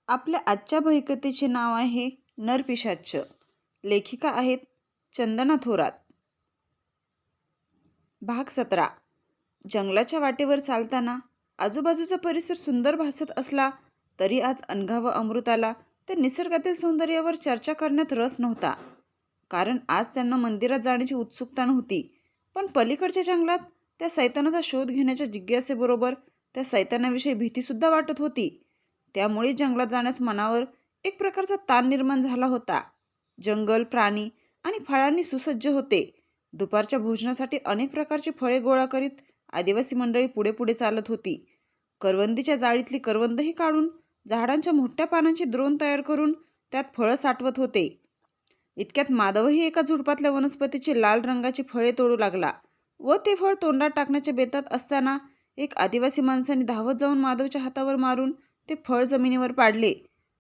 आपल्या आजच्या भयकथेचे नाव आहे नरपिशाच. लेखिका आहेत चंदना थोरात. भाग 17. जंगलाच्या वाटेवर चालताना आजूबाजूचा परिसर सुंदर भासत असला तरी आज अनघा व अमृताला त्या निसर्गातील सौंदर्यावर चर्चा करण्यात रस नव्हता. कारण आज त्यांना मंदिरात जाण्याची उत्सुकता नव्हती, पण पलीकडच्या जंगलात त्या सैतानाचा शोध घेण्याच्या जिज्ञासेबरोबर त्या सैतानाविषयी भीतीसुद्धा वाटत होती. त्यामुळे जंगलात जाण्यास मनावर एक प्रकारचा ताण निर्माण झाला होता. जंगल, प्राणी आणि फळांनी सुसज्ज होते. दुपारच्या भोजनासाठी अनेक प्रकारची फळे गोळा करीत आदिवासी मंडळी पुढे पुढे चालत होती. करवंदीच्या जाळीतली करवंदही काढून झाडांच्या मोठ्या पानांची द्रोण तयार करून त्यात फळं साठवत होते. इतक्यात माधवही एका झुडपातल्या वनस्पतीची लाल रंगाची फळे तोडू लागला व ते फळ तोंडात टाकण्याच्या बेतात असताना एक आदिवासी माणसाने धावत जाऊन माधवच्या हातावर मारून ते फळ जमिनीवर पाडले.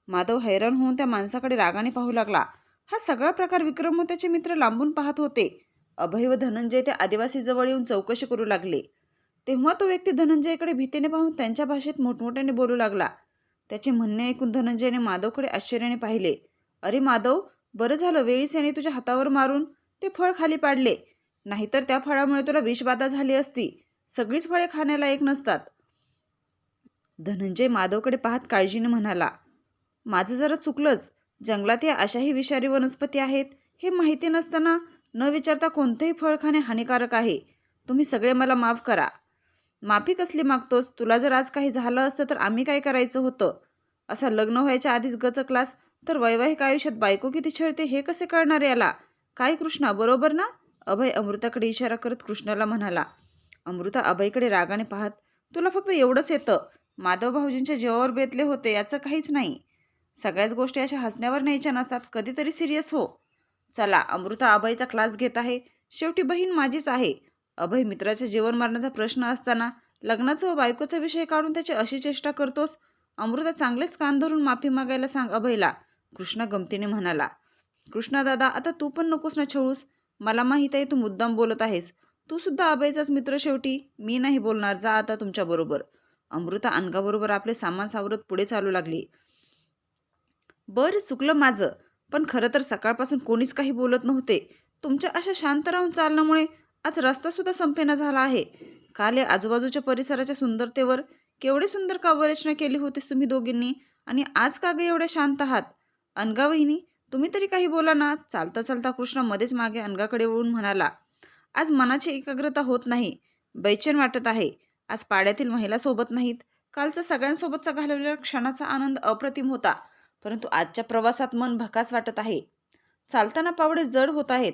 माधव हैराण होऊन त्या माणसाकडे रागाने पाहू लागला. हा सगळा प्रकार विक्रम व त्याचे मित्र लांबून पाहत होते. अभय व धनंजय त्या आदिवासी जवळ येऊन चौकशी करू लागले. तेव्हा तो व्यक्ती धनंजयकडे भीतीने पाहून त्यांच्या भाषेत मोठमोठ्याने बोलू लागला. त्याचे म्हणणे ऐकून धनंजयने माधवकडे आश्चर्याने पाहिले. अरे माधव, बरं झालं वेळीच याने तुझ्या हातावर मारून ते फळ खाली पाडले, नाहीतर त्या फळामुळे तुला विषबाधा झाली असती. सगळीच फळे खाण्याला एक नसतात. धनंजय माधवकडे पाहत काळजीने म्हणाला, माझं जरा चुकलंच. जंगलात या अशाही विषारी वनस्पती आहेत हे माहिती नसताना न विचारता कोणतेही फळ खाणे हानिकारक आहे. तुम्ही सगळे मला माफ करा. माफी कसली मागतोस? तुला जर आज काही झालं असतं तर आम्ही काय करायचं होतं? असा लग्न व्हायच्या आधीच गचकलास तर वैवाहिक आयुष्यात बायको किती छळते हे कसे कळणार याला? काय कृष्णा, बरोबर ना? अभय अमृताकडे इशारा करत कृष्णाला म्हणाला. अमृता अभयकडे रागाने पाहत, तुला फक्त एवढंच येतं. माधव भाऊजींच्या जीवावर बेतले होते याचं काहीच नाही. सगळ्याच गोष्टी अशा हसण्यावर न्यायच्या नसतात, कधीतरी सिरियस हो. चला, अमृता अभयचा क्लास घेत आहे. शेवटी बहीण माझीच आहे. अभय, मित्राच्या जीवन मरणाचा प्रश्न असताना लग्नाचा व बायकोचा विषय काढून त्याची अशी चेष्टा करतोस? अमृता, चांगलेच कान धरून माफी मागायला सांग अभयला, कृष्णा गमतीने म्हणाला. कृष्णा दादा, आता तू पण नकोस ना छळूस. मला माहीत आहे तू मुद्दाम बोलत आहेस. तू सुद्धा अभयचाच मित्र शेवटी. मी नाही बोलणार, जा आता तुमच्याबरोबर. अमृता अनघाबरोबर आपले सामान सावरत पुढे चालू लागली. बरं, चुकलं माझं. पण खरं तर सकाळपासून कोणीच काही बोलत नव्हते. तुमच्या अशा शांत राहून चालण्यामुळे आज रस्ता सुद्धा संपेना झाला आहे. काल या आजूबाजूच्या परिसराच्या सुंदरतेवर केवढे सुंदर काव्यरचना केली होतीस तुम्ही दोघींनी, आणि आज का ग एवढे शांत आहात? अनघा वहिनी, तुम्ही तरी काही बोला ना. चालता चालता कृष्णा मध्येच मागे अनघाकडे वळून म्हणाला. आज मनाची एकाग्रता होत नाही. बेचैन वाटत आहे. आज पाड्यातील महिला सोबत नाहीत. कालचा सगळ्यांसोबतचा घालवलेला क्षणाचा आनंद अप्रतिम होता, परंतु आजच्या प्रवासात मन भकास वाटत आहे. चालताना पावडे जड होत आहेत.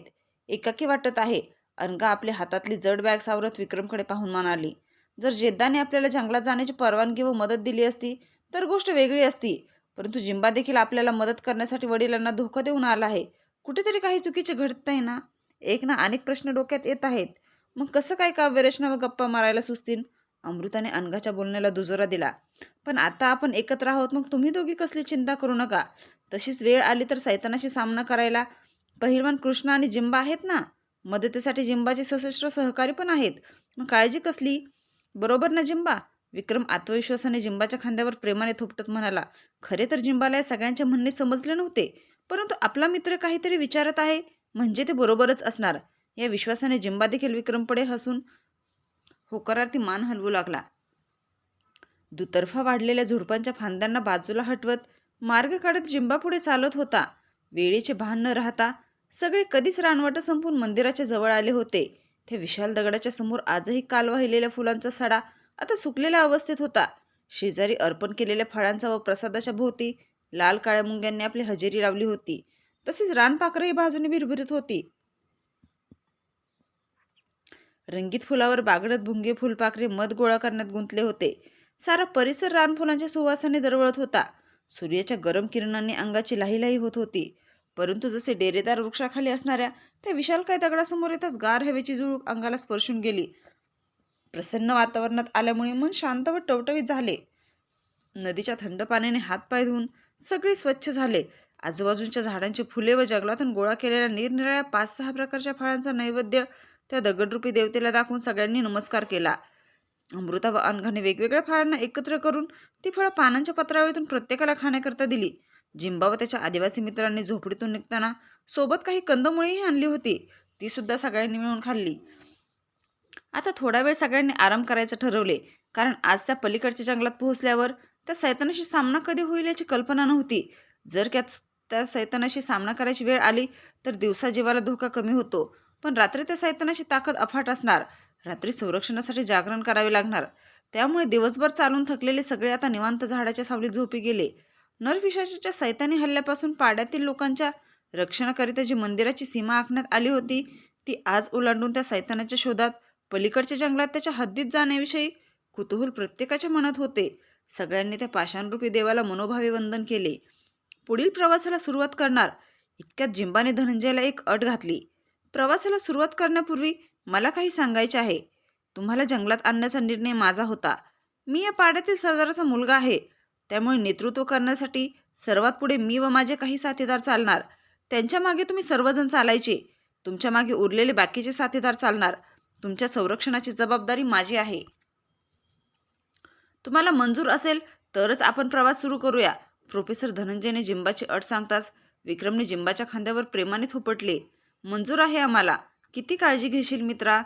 एकाकी वाटत आहे. अनघा आपल्या हातातली जड बॅग सावरत विक्रमकडे पाहून म्हणाली. जर जेद्दाने आपल्याला जंगलात जाण्याची परवानगी व मदत दिली असती तर गोष्ट वेगळी असती, परंतु जिंबा देखील आपल्याला मदत करण्यासाठी वडिलांना धोका देऊन आला आहे. कुठेतरी काही चुकीचे घडत आहे ना? एक ना अनेक प्रश्न डोक्यात येत आहेत. मग कसं काय काव्यरचना व गप्पा मारायला सुचतील? अमृताने अनघाच्या बोलण्याला दुजोरा दिला. पण आता आपण एकत्र आहोत, मग तुम्ही दोघी कसली चिंता करू नका. तशीच वेळ आली तर सैतानाशी सामना करायला पहिलवान कृष्णा आणि जिंबा आहेत ना. मदतीसाठी जिंबाचे सशस्त्र सहकारी पण आहेत. मग काळजी कसली? बरोबर ना जिंबा? विक्रम आत्मविश्वासाने जिंबाच्या खांद्यावर प्रेमाने थोपटत म्हणाला. खरे तर जिंबाला या सगळ्यांचे म्हणणे समजले नव्हते, परंतु आपला मित्र काहीतरी विचारत आहे म्हणजे ते बरोबरच असणार या विश्वासाने जिंबा देखील विक्रमकडे हसून होकारार्थी मान हलवू लागला. दुतर्फा वाढलेल्या झुडपांच्या फांद्यांना बाजूला हटवत मार्ग काढत जिंबा पुढे चालत होता. वेळेचे भान न राहता सगळे कधीच रानवाटं संपून मंदिराच्या जवळ आले होते. त्या विशाल दगडाच्या समोर आजही काल वाहिलेल्या फुलांचा सडा आता सुकलेल्या अवस्थेत होता. शेजारी अर्पण केलेल्या फळांचा व प्रसादाच्या भोवती लाल काळ्या मुंग्यांनी आपली हजेरी लावली होती. तसेच रानपाखरही बाजूने भिरभिरत होती. रंगीत फुलावर बागडत भुंगे फुलपाखरे मध गोळा करण्यात गुंतले होते. सारा परिसर रानफुलांच्या सुवासाने दरवळत होता. सूर्याच्या गरम किरणांनी अंगाची लाहीलाही होत होती. परंतु जसे डेरेदार वृक्षाखाली असणाऱ्या त्या विशालकाय दगडासमोर येताच गार हवेची झुळूक अंगाला स्पर्शून गेली. प्रसन्न वातावरणात आल्यामुळे मन शांत व टवटवीत झाले. नदीच्या थंड पाण्याने हातपाय धुवून सगळे स्वच्छ झाले. आजूबाजूच्या झाडांची फुले व जंगलातून गोळा केलेल्या निरनिराळ्या 5-6 प्रकारच्या फळांचा नैवेद्य त्या दगडरूपी देवतेला दाखवून सगळ्यांनी नमस्कार केला. अमृता व अनघाने वेगवेगळ्या फळांना एकत्र करून ती फळं पानांच्या पत्रावळीतून प्रत्येकाला खाण्याकरता दिली. जिंबा व त्याच्या आदिवासी मित्रांनी झोपडीतून निघताना सोबत काही कंदमुळेही आणली होती. ती सुद्धा सगळ्यांनी मिळून खाल्ली. आता थोडा वेळ सगळ्यांनी आराम करायचं ठरवले, कारण आज त्या पलीकडच्या जंगलात पोहोचल्यावर त्या सैतानाशी सामना कधी होईल याची कल्पना नव्हती. जर त्या सैतानाशी सामना करायची वेळ आली तर दिवसा जीवाला धोका कमी होतो, पण रात्री त्या सैतानाची ताकद अफाट असणार. रात्री संरक्षणासाठी जागरण करावे लागणार. त्यामुळे दिवसभर चालून थकलेले सगळे आता निवांत झाडाच्या सावलीत झोपी गेले. नरपिशाचाच्या सैतानी हल्ल्यापासून पाड्यातील लोकांच्या रक्षणाकरिता जी मंदिराची सीमा आखण्यात आली होती, ती आज ओलांडून त्या सैतानाच्या शोधात पलीकडच्या जंगलात त्याच्या हद्दीत जाण्याविषयी कुतूहल प्रत्येकाच्या मनात होते. सगळ्यांनी त्या पाषाणरूपी देवाला मनोभावे वंदन केले. पुढील प्रवासाला सुरुवात करणार इतक्यात जिंबाने धनंजयला एक अट घातली. प्रवासाला सुरुवात करण्यापूर्वी मला काही सांगायचे आहे. तुम्हाला जंगलात आणण्याचा निर्णय माझा होता. मी या पाड्यातील सरदाराचा मुलगा आहे, त्यामुळे नेतृत्व करण्यासाठी सर्वात पुढे मी व माझे काही साथीदार चालणार. त्यांच्या मागे तुम्ही सर्वजण चालायचे. तुमच्या मागे उरलेले बाकीचे साथीदार चालणार. तुमच्या संरक्षणाची जबाबदारी माझी आहे. तुम्हाला मंजूर असेल तरच आपण प्रवास सुरू करूया. प्रोफेसर धनंजयने जिंबाची अट सांगताच विक्रमने जिंबाच्या खांद्यावर प्रेमाने थोपटले. मंजूर आहे आम्हाला. किती काळजी घेशील मित्रा.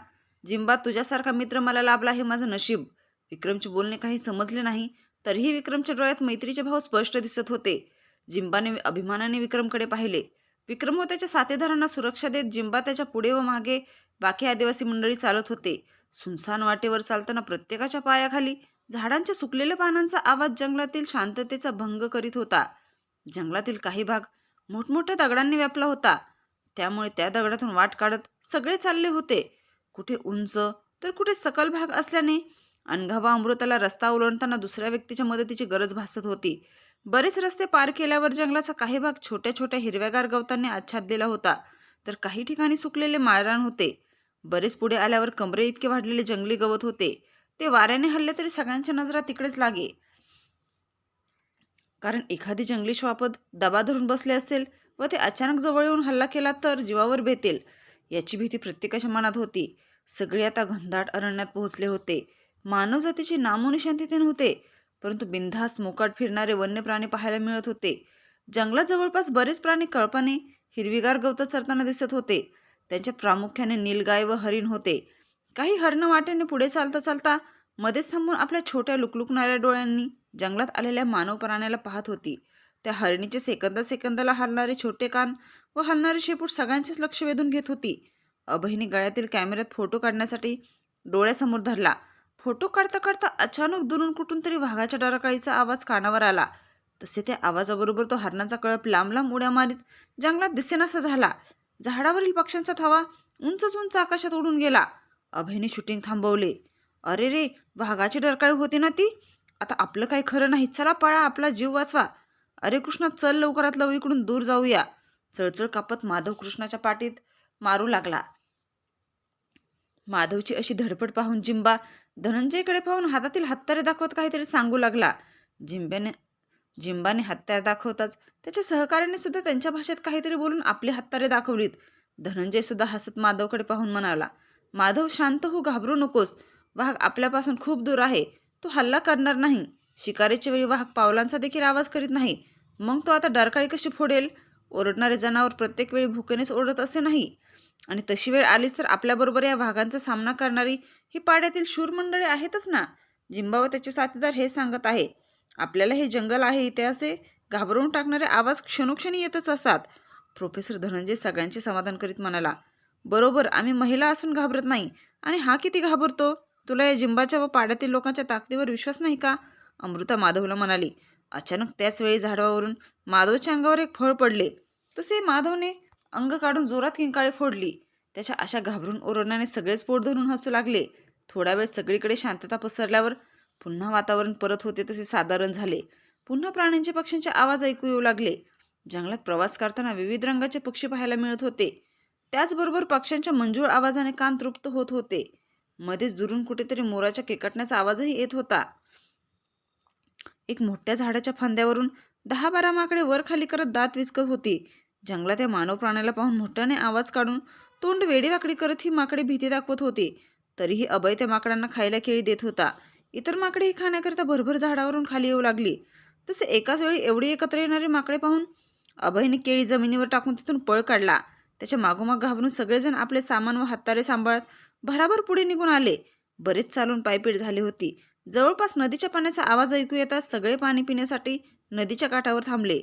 जिंबा, तुझ्यासारखा मित्र मला लाभला हे माझं नशीब. विक्रमचे बोलणे काही समजले नाही, तरीही विक्रमच्या डोळ्यात मैत्रीचे भाव स्पष्ट दिसत होते. जिंबाने अभिमानाने विक्रमकडे पाहिले. विक्रम व त्याच्या साथीदारांना सुरक्षा देत जिंबा त्याच्या पुढे व मागे बाकी आदिवासी मंडळी चालत होते. सुनसान वाटेवर चालताना प्रत्येकाच्या पायाखाली झाडांच्या सुकलेल्या पानांचा आवाज जंगलातील शांततेचा भंग करीत होता. जंगलातील काही भाग मोठमोठ्या दगडांनी व्यापला होता, त्यामुळे त्या दगडातून वाट काढत सगळे चालले होते. कुठे उंच तर कुठे सकल भाग असल्याने अनघा व अमृताला रस्ता ओलांडताना दुसऱ्या व्यक्तीच्या मदतीची गरज भासत होती. बरेच रस्ते पार केल्यावर जंगलाचा काही भाग छोट्या छोट्या हिरव्यागार गवतांनी आच्छादलेला होता, तर काही ठिकाणी सुकलेले माळरान होते. बरेच पुढे आल्यावर कमरे इतके वाढलेले जंगली गवत होते. ते वाऱ्याने हल्ले तरी सगळ्यांच्या नजरा तिकडेच लागे, कारण एखादी जंगली श्वापद दबा धरून बसले असेल व ते अचानक जवळ येऊन हल्ला केला तर जीवावर बेतेल याची भीती प्रत्येकाच्या मनात होती. सगळे आता घनदाट अरण्यात पोहोचले होते. मानवजातीची नामोनिशाण तिथे नव्हते, परंतु बिनधास्त मोकाट फिरणारे वन्य प्राणी पाहायला मिळत होते. जंगलात जवळपास बरेच प्राणी कळपाने हिरवीगार गवतात चरताना दिसत होते. त्यांच्यात प्रामुख्याने नीलगाय व हरिण होते. काही हरणं वाटेने पुढे चालता चालता मध्येच थांबून आपल्या छोट्या लुकलुकणाऱ्या डोळ्यांनी जंगलात आलेल्या मानव प्राण्याला पाहत होती. त्या हरणीचे सेकंदाला हलणारे छोटे कान व हलणारे शेपूट सगळ्यांचेच लक्ष वेधून घेत होती. अभयने गळ्यातील कॅमेऱ्यात फोटो काढण्यासाठी डोळ्यासमोर धरला. फोटो काढता काढता अचानक दुरून कुठून तरी वाघाच्या डरकाळीचा आवाज कानावर आला. तसे त्या आवाजाबरोबर तो हरणाचा कळप लांब लांब उड्या मारीत जंगलात दिसेनासा झाला. झाडावरील पक्ष्यांचा थवा उंच उंच आकाशात उडून गेला. अभयने शूटिंग थांबवले. अरे रे, वाघाची डरकाळी होती ना ती. आता आपलं काही खरं नाही. चला पळा, आपला जीव वाचवा. अरे कृष्णा, चल लवकरात लवकर इकडून दूर जाऊया. चळचळ कापत माधव कृष्णाच्या पाठीत मारू लागला. माधवची अशी धडपड पाहून जिंबा धनंजयकडे पाहून हातातील हत्यारे दाखवत काहीतरी सांगू लागला. जिंबाने हत्यार दाखवताच त्याच्या सहकार्याने सुद्धा त्यांच्या भाषेत काहीतरी बोलून आपली हत्यारे दाखवलीत. धनंजय सुद्धा हसत माधवकडे पाहून म्हणाला, माधव शांत हो, घाबरू नकोस. वाघ आपल्यापासून खूप दूर आहे. तो हल्ला करणार नाही. शिकारीच्या वेळी वाघ पावलांचा देखील आवाज करीत नाही. मग तो आता डरकाळी कशी फोडेल? ओरडणारे जनावर प्रत्येक वेळी भुकेनेच ओरडत असे नाही. आणि तशी वेळ आलीच तर आपल्याबरोबर या वाघांचा सामना करणारी ही पाड्यातील शूर मंडळी आहेतच ना. जिंबा व त्याचे साथीदार हे सांगत आहे. आपल्याला हे जंगल आहे इथे असे घाबरवून टाकणारे आवाज क्षणोक्षणी येतच असतात. प्रोफेसर धनंजय सगळ्यांचे समाधान करीत म्हणाला, बरोबर, आम्ही महिला असून घाबरत नाही. आणि हा किती घाबरतो? तुला या जिंबाच्या व पाड्यातील लोकांच्या ताकदीवर विश्वास नाही का? अमृता माधवला म्हणाली. अचानक त्याच वेळी झाडावरून माधवच्या अंगावर एक फळ पडले. तसे माधवने अंग काढून जोरात किंकाळी फोडली. त्याच्या अशा घाबरून ओरडण्याने सगळेच पोट धरून हसू लागले. थोडा वेळ सगळीकडे शांतता पसरल्यावर पुन्हा वातावरण परत होते तसे साधारण झाले. पुन्हा प्राण्यांचे पक्ष्यांचे आवाज ऐकू येऊ लागले. जंगलात प्रवास करताना विविध रंगाचे पक्षी पाहायला मिळत होते. त्याचबरोबर पक्ष्यांच्या मंजूळ आवाजाने कान तृप्त होत होते. मध्येच दुरून कुठेतरी मोराच्या केकटण्याचा आवाजही येत होता. एक मोठ्या झाडाच्या फांद्यावरून 10-12 माकडे वर खाली करत दात विचकत होती. जंगलात या मानव प्राण्याला पाहून मोठ्याने आवाज काढून तोंड वेडीवाकडी करत ही माकडे भीती दाखवत होती. तरीही अभय त्या माकडांना खायला केळी देत होता. इतर माकडेही खाण्याकरिता भरभर झाडावरून खाली येऊ लागली. तसे एकाच वेळी एवढी एकत्र येणारी माकडे पाहून अभयने केळी जमिनीवर टाकून तिथून पळ काढला. त्याच्या मागोमाग घाबरून सगळेजण आपले सामान व हातारे सांभाळत भराभर पुढे निघून आले. बरेच चालून पायपीट झाली होती. जवळपास नदीच्या पाण्याचा आवाज ऐकू येताच सगळे पाणी पिण्यासाठी नदीच्या काठावर थांबले.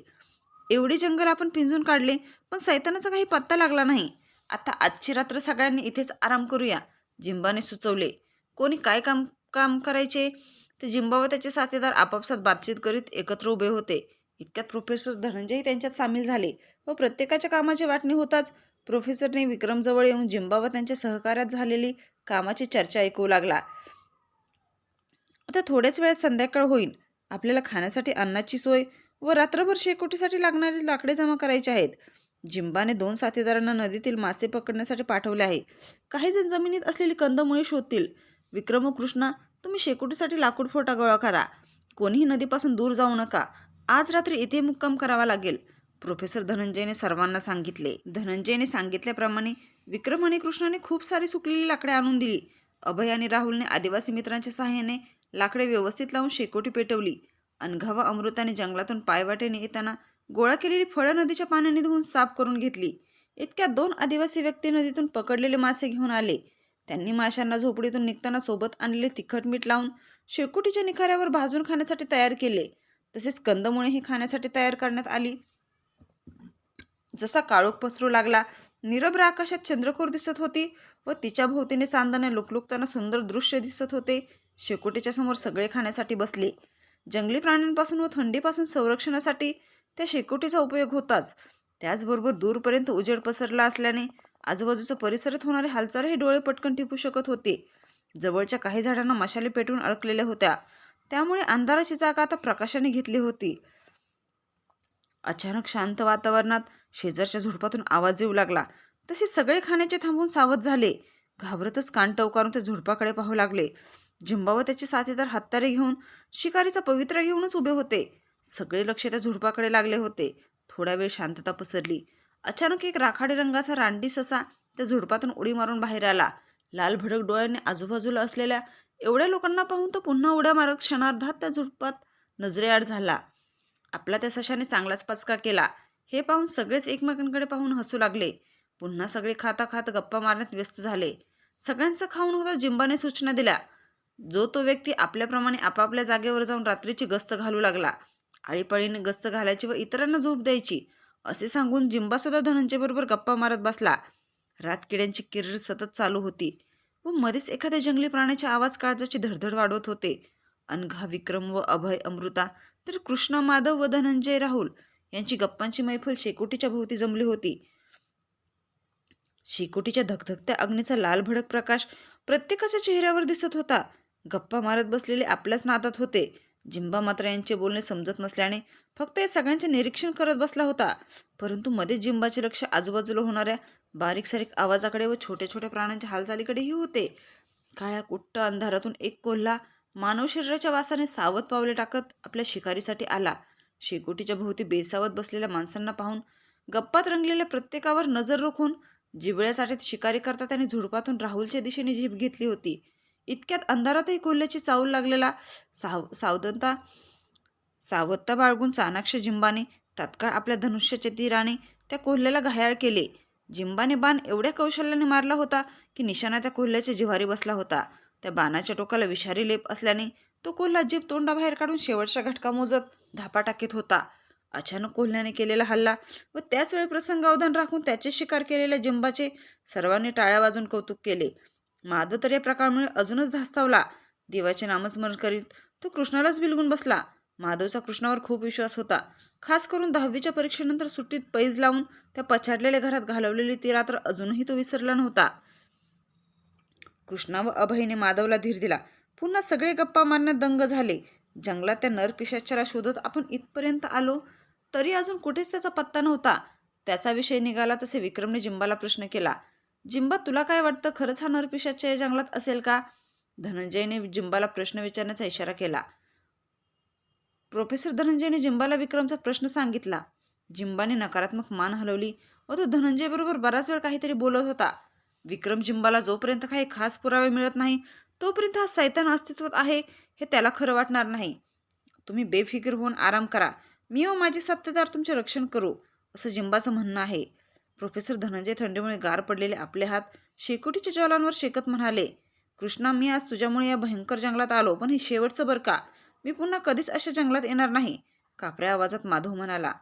एवढे जंगल आपण पिंजून काढले, पण सैतानाचा काही पत्ता लागला नाही. आता आजची रात्र सगळ्यांनी इथेच आराम करूया, जिंबाने सुचवले. कोणी काय काम काम करायचे ते जिंबा व त्याचे साथीदार आपापसात बातचीत करीत एकत्र उभे होते. इतक्यात प्रोफेसर धनंजय त्यांच्यात सामील झाले व प्रत्येकाच्या कामाची वाटणी होताच प्रोफेसरने विक्रमजवळ येऊन जिंबा व त्यांच्या सहकार्यात झालेली कामाची चर्चा ऐकू लागला. आता थोड्याच वेळात संध्याकाळ होईल. आपल्याला खाण्यासाठी अन्नाची सोय व रात्रभर शेकोटीसाठी लागणारी लाकडे जमा करायची आहेत. जिंबाने 2 साथीदारांना नदीतील मासे पकडण्यासाठी पाठवले आहे. काही जण जमिनीत असलेली कंदमुळे शोधतील. विक्रम व कृष्णा, तुम्ही शेकोटीसाठी लाकूड फोटा गोळा करा. कोणीही नदीपासून दूर जाऊ नका. आज रात्री इथे मुक्काम करावा लागेल, प्रोफेसर धनंजयने सर्वांना सांगितले. धनंजयने सांगितल्याप्रमाणे विक्रम आणि कृष्णाने खूप सारी सुकलेली लाकडे आणून दिली. अभय आणि राहुलने आदिवासी मित्रांच्या सहाय्याने लाकडे व्यवस्थित लावून शेकोटी पेटवली. अनघा व अमृताने जंगलातून पायवाटेने येताना गोळा केलेली फळं नदीच्या पाण्याने धुवून साफ करून घेतली. इतक्यात 2 आदिवासी व्यक्ती नदीतून पकडलेले मासे घेऊन आले. त्यांनी माशांना झोपडीतून निघताना सोबत आणलेले तिखट मीठ लावून शेकोटीच्या निखाऱ्यावर भाजून खाण्यासाठी तयार केले. तसेच कंदमुळेही खाण्यासाठी तयार करण्यात आली. जसा काळोख पसरू लागला, निरभ्र आकाशात चंद्रकोर दिसत होती व तिच्या भोवतीने चांदणे लुकलुकताना सुंदर दृश्य दिसत होते. शेकोटीच्या समोर सगळे खाण्यासाठी बसले. जंगली प्राण्यांपासून व थंडीपासून संरक्षणासाठी त्या शेकोटीचा उपयोग होताच. त्याचबरोबर दूरपर्यंत उजेड पसरला असल्याने आजूबाजूच्या परिसरात होणारे हालचालही डोळे पटकन टिपू शकत होते. जवळच्या काही झाडांना मशाली पेटवून अडकलेल्या होत्या, त्यामुळे अंधाराची जागा आता प्रकाशाने घेतली होती. अचानक शांत वातावरणात शेजारच्या झुडपातून आवाज येऊ लागला. तसे सगळे खाण्याचे थांबून सावध झाले. घाबरतच कान टवकारून त्या झुडपाकडे पाहू लागले. जिंबा व त्याचे साथीदार हत्यारे घेऊन शिकारीचा पवित्रा घेऊनच उभे होते. सगळे लक्ष त्या झुडपाकडे लागले होते. थोडा वेळ शांतता पसरली. अचानक एक राखाडी रंगाचा रानटी ससा त्या झुडपातून उडी मारून बाहेर आला. लाल भडक डोळ्यांनी आजूबाजूला असलेल्या एवढ्या लोकांना पाहून तो पुन्हा उड्या मारत क्षणार्धात त्या झुडपात नजरेआड झाला. आपला त्या सशाने चांगलाच पचका केला हे पाहून सगळेच एकमेकांकडे पाहून हसू लागले. पुन्हा सगळे खाता खात गप्पा मारण्यात व्यस्त झाले. सगळ्यांचं खाऊन होता जिंबाने सूचना दिल्या. जो तो व्यक्ती आपल्याप्रमाणे आपापल्या जागेवर जाऊन रात्रीची गस्त घालू लागला. आळीपाळीने गस्त घालायची व इतरांना झोप द्यायची असे सांगून जिंबा सुद्धा धनंजयबरोबर गप्पा मारत बसला. रातकिड्यांची किर्र सतत चालू होती व मध्येच एखाद्या जंगली प्राण्याचे आवाज काळजाची धडधड वाढवत होते. अनघा, विक्रम व अभय, अमृता, तर कृष्णा, माधव व धनंजय, राहुल यांची गप्पांची मैफल शेकोटीच्या भोवती जमली होती. शेकोटीच्या धगधगत्या अग्नीचा लाल भडक प्रकाश प्रत्येकाच्या चेहऱ्यावर दिसत होता. गप्पा मारत बसलेले आपल्याच नादात होते. जिंबा मात्र यांचे बोलणे समजत नसल्याने फक्त या सगळ्यांचे निरीक्षण करत बसला होता. परंतु मध्ये जिंबाचे लक्ष आजूबाजूला होणाऱ्या बारीक सारीक आवाजाकडे व छोट्या छोट्या प्राण्यांच्या हालचालीकडेही होते. काळ्या कुट्ट अंधारातून एक कोल्हा मानव शरीराच्या वासाने सावध पावले टाकत आपल्या शिकारीसाठी आला. शेकोटीच्या भोवती बेसावत बसलेल्या माणसांना पाहून गप्पात रंगलेल्या प्रत्येकावर नजर रोखून जिबळ्या चाटीत शिकारी करता त्याने झुडपातून राहुलच्या दिशेने झेप घेतली होती. इतक्यात अंधारातही कोल्ह्याची चावल लागलेला सावधता बाळगून चाणाक्ष जिंबाने तात्काळ आपल्या धनुष्याच्या तीराने त्या कोल्ह्याला घायाळ केले. जिंबाने बाण एवढ्या कौशल्याने मारला होता की निशाणा त्या कोल्ह्याच्या जिव्हारी बसला होता. त्या बाणाच्या टोकाला विषारी लेप असल्याने तो कोल्हा जीभ तोंडाबाहेर काढून शेवटचा घटका मोजत धापा टाकीत होता. अचानक कोल्ह्याने केलेला हल्ला व त्याच वेळी प्रसंगावधान राखून त्याचे शिकार केलेल्या जिंबाचे सर्वांनी टाळ्या वाजून कौतुक केले. माधव तर या प्रकारामुळे अजूनच धास्तावला. देवाचे नामस्मरण करीत तो कृष्णालाच बिलगून बसला. माधवचा कृष्णावर खूप विश्वास होता. खास करून 10वीच्या परीक्षेनंतर सुट्टीत पैज लावून त्या पछाडलेल्या घरात घालवलेली ती रात्र अजूनही तो विसरला नव्हता. कृष्णा व अभयने माधवला धीर दिला. पुन्हा सगळे गप्पा मारण्यात दंग झाले. जंगलात त्या नरपिशाचाला शोधत आपण इथपर्यंत आलो तरी अजून कुठेच त्याचा पत्ता नव्हता. त्याचा विषय निघाला तसे विक्रमने जिंबाला प्रश्न केला. जिंबा, तुला काय वाटतं, खरंच हा नरपिशाच या जंगलात असेल का? धनंजयने जिंबाला प्रश्न विचारण्याचा इशारा केला. प्रोफेसर धनंजयने जिंबाला विक्रमचा प्रश्न सांगितला. जिंबाने नकारात्मक मान हलवली व तो धनंजय बरोबर बराच वेळ काहीतरी बोलत होता. विक्रम जिंबाला जोपर्यंत काही खास पुरावे मिळत नाही तोपर्यंत हा सैतान अस्तित्वात आहे हे त्याला खरं वाटणार नाही. तुम्ही बेफिकीर होऊन आराम करा. मी व माझे सत्तेदार तुमचे रक्षण करू, असं जिंबाचं म्हणणं आहे. प्रोफेसर धनंजय थंडीमुळे गार पडलेले आपले हात शेकोटीच्या ज्वालांवर शेकत म्हणाले, कृष्णा, मी आज तुझ्यामुळे या भयंकर जंगलात आलो, पण हे शेवटचं बरं का. मी पुन्हा कधीच अशा जंगलात येणार नाही. कापऱ्या आवाजात माधव म्हणाला.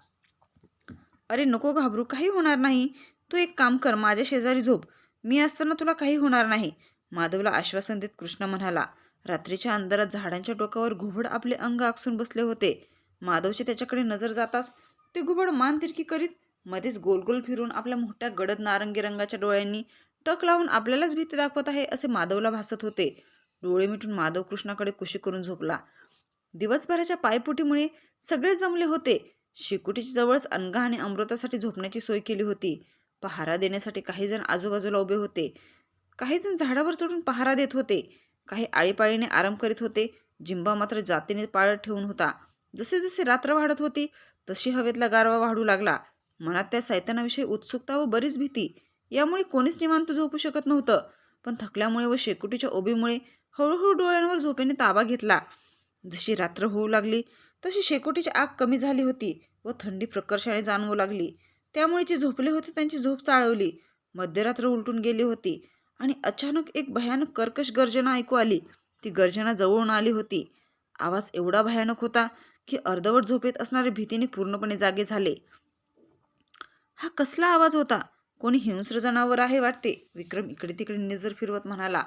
अरे नको घाबरू, काही होणार नाही. तू एक काम कर, माझ्या शेजारी झोप. मी असताना तुला काही होणार नाही, माधवला आश्वासन देत कृष्णा म्हणाला. रात्रीच्या अंधारात झाडांच्या टोकावर घुबड आपले अंग आकसून बसले होते. माधवची त्याच्याकडे नजर जाताच ते घुबड मान तिरकी करीत मध्येच गोल गोल फिरून आपल्या मोठ्या गडद नारंगी रंगाच्या डोळ्यांनी टक लावून आपल्यालाच भीती दाखवत आहे असे माधवला भासत होते. डोळे मिटून माधव कृष्णाकडे कुशी करून झोपला. दिवसभराच्या पायपोटीमुळे सगळे जमले होते. शेकोटीच्या जवळच अनघा आणि अमृतासाठी झोपण्याची सोय केली होती. पहारा देण्यासाठी काही जण आजूबाजूला उभे होते. काही जण झाडावर चढून पहारा देत होते. काही आळीपाळीने आराम करीत होते. जिंबा मात्र जातीने पाळत ठेवून होता. जसे जसे रात्र वाढत होती तशी हवेतला गारवा वाढू लागला. मनात त्या सैतानाविषयी उत्सुकता व बरीच भीती. यामुळे कोणीच निवांत झोपू शकत नव्हतं. पण थकल्यामुळे व शेकोटीच्या ओबीमुळे हळूहळू डोळ्यांवर झोपेने ताबा घेतला. जशी रात्र होऊ लागली तशी शेकोटीची आग कमी झाली होती व थंडी प्रकर्षाने जाणवू लागली. त्यामुळे जे झोपले होते त्यांची झोप चाळवली. मध्यरात्र उलटून गेली होती आणि अचानक एक भयानक कर्कश गर्जना ऐकू आली. ती गर्जना जवळून आली होती. आवाज एवढा भयानक होता की अर्धवट झोपेत असणारे भीतीने पूर्णपणे जागे झाले. हा कसला आवाज होता? कोणी हिंस्र जनावर आहे वाटते, विक्रम इकडे तिकडे नजर फिरवत म्हणाला.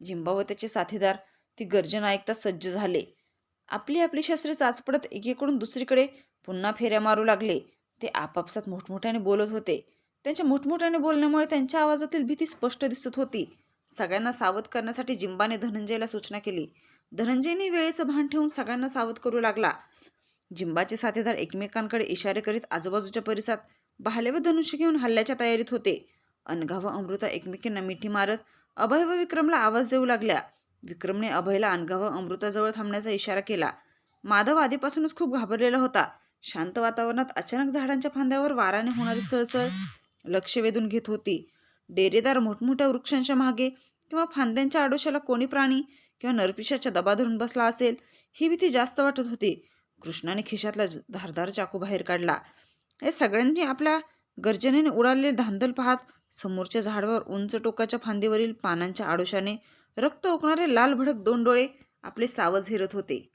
जिंबा व त्याचे साथीदार ती गर्जना ऐकता सज्ज झाले. आपली आपली शस्त्रे चाचपडत एकीकडून दुसरीकडे पुन्हा फेऱ्या मारू लागले. ते आपापसात मोठमोठ्याने बोलत होते. त्यांच्या मोठमोठ्याने बोलण्यामुळे त्यांच्या आवाजातील भीती स्पष्ट दिसत होती. सगळ्यांना सावध करण्यासाठी जिंबाने धनंजयला सूचना केली. धनंजयने वेळेचं भान ठेवून सगळ्यांना सावध करू लागला. जिंबाचे साथीदार एकमेकांकडे इशारे करीत आजूबाजूच्या परिसरात भाले व धनुष्य घेऊन हल्ल्याच्या तयारीत होते. अनघा व अमृता एकमेकींना मिठी मारत अभय व विक्रमला आवाज देऊ लागल्या. विक्रमने अभयला अनघा व अमृताजवळ थांबण्याचा इशारा केला. माधव आधीपासूनच खूप घाबरलेला होता. शांत वातावरणात अचानक झाडांच्या फांद्यावर वाराने होणारी सळसळ लक्ष वेधून घेत होती. डेरेदार मोठमोठ्या वृक्षांच्या मागे किंवा फांद्यांच्या आडोशाला कोणी प्राणी किंवा नरपिशाच्या दबा धरून बसला असेल ही भीती जास्त वाटत होती. कृष्णाने खिशातला धारदार चाकू बाहेर काढला. हे सगळ्यांनी आपल्या गर्जनेने उडालेले धांदल पाहत समोरच्या झाडावर उंच टोकाच्या फांदीवरील पानांच्या आडोशाने रक्त ओकणारे लाल भडक दोन डोळे आपले सावज हेरत होते.